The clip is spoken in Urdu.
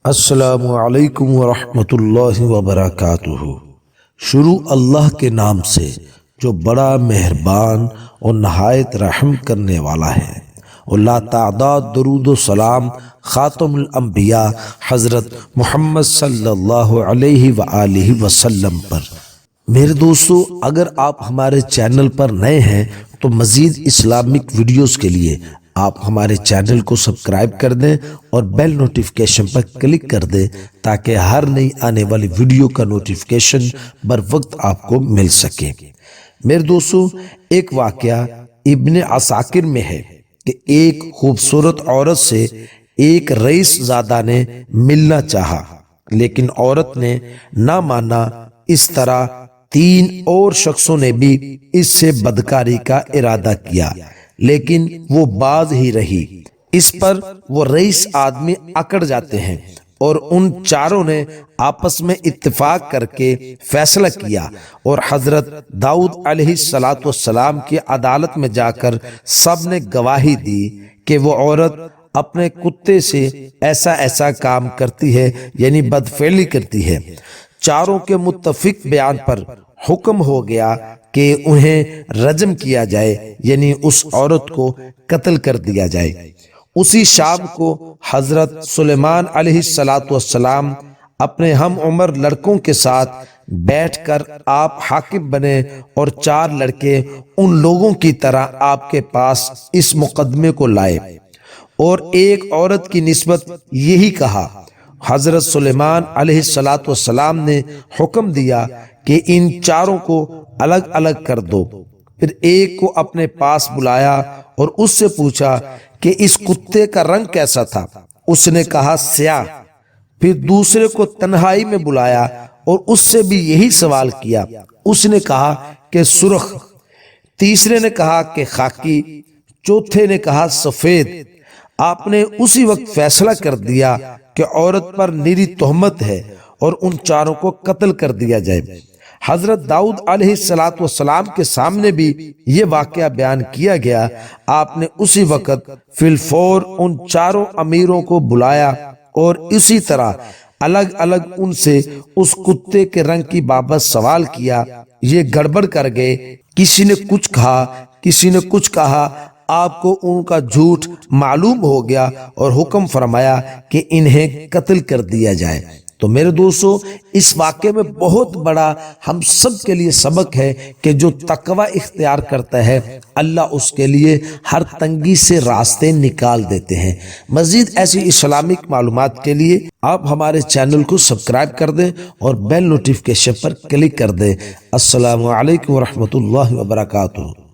السلام علیکم ورحمۃ اللہ وبرکاتہ۔ شروع اللہ کے نام سے جو بڑا مہربان اور نہایت رحم کرنے والا ہے، اور لا تعداد درود و سلام خاتم الانبیاء حضرت محمد صلی اللہ علیہ وآلہ وسلم پر۔ میرے دوستو، اگر آپ ہمارے چینل پر نئے ہیں تو مزید اسلامک ویڈیوز کے لیے آپ ہمارے چینل کو سبسکرائب کر دیں اور بیل نوٹیفیکیشن پر کلک کر دیں تاکہ ہر نئی آنے والی ویڈیو کا نوٹیفیکیشن بر وقت آپ کو مل سکے۔ میرے دوستو، ایک واقعہ ابن عساکر میں ہے کہ ایک خوبصورت عورت سے ایک رئیس زادہ نے ملنا چاہا، لیکن عورت نے نہ مانا۔ اس طرح 3 اور شخصوں نے بھی اس سے بدکاری کا ارادہ کیا، لیکن وہ باز ہی رہی۔ اس پر وہ رئیس آدمی اکڑ جاتے ہیں اور ان چاروں نے آپس میں اتفاق کر کے فیصلہ کیا اور حضرت داؤد علیہ السلام کی عدالت میں جا کر سب نے گواہی دی کہ وہ عورت اپنے کتے سے ایسا کام کرتی ہے، یعنی بدفعلی کرتی ہے۔ چاروں کے متفق بیان پر حکم ہو گیا کہ انہیں رجم کیا جائے، یعنی اس عورت کو قتل کر دیا جائے۔ اسی شام کو حضرت سلیمان علیہ السلام اپنے ہم عمر لڑکوں کے ساتھ بیٹھ کر آپ حاکم بنے، اور 4 لڑکے ان لوگوں کی طرح آپ کے پاس اس مقدمے کو لائے، اور ایک عورت کی نسبت یہی کہا۔ حضرت سلیمان علیہ السلام نے حکم دیا کہ ان چاروں کو الگ الگ کر دو۔ پھر ایک کو اپنے پاس بلایا اور اس سے پوچھا کہ اس کتے کا رنگ کیسا تھا؟ اس نے کہا سیاہ۔ پھر دوسرے کو تنہائی میں بلایا اور اس سے بھی یہی سوال کیا، اس نے کہا کہ سرخ۔ تیسرے نے کہا کہ خاکی، چوتھے نے کہا سفید۔ آپ نے اسی وقت فیصلہ کر دیا کہ عورت پر نیری تہمت ہے اور ان چاروں کو قتل کر دیا جائے۔ حضرت داؤد علیہ السلام کے سامنے بھی یہ واقعہ بیان کیا گیا۔ آپ نے اسی وقت فی الفور ان چاروں امیروں کو بلایا اور اسی طرح الگ الگ ان سے اس کتے کے رنگ کی بابت سوال کیا۔ یہ گڑبڑ کر گئے، کسی نے کچھ کہا، کسی نے کچھ کہا۔ آپ کو ان کا جھوٹ معلوم ہو گیا اور حکم فرمایا کہ انہیں قتل کر دیا جائے۔ تو میرے دوستو، اس واقعے میں بہت بڑا ہم سب کے لیے سبق ہے کہ جو تقوی اختیار کرتا ہے، اللہ اس کے لیے ہر تنگی سے راستے نکال دیتے ہیں۔ مزید ایسی اسلامک معلومات کے لیے آپ ہمارے چینل کو سبسکرائب کر دیں اور بیل نوٹیفیکیشن پر کلک کر دیں۔ السلام علیکم ورحمۃ اللہ وبرکاتہ۔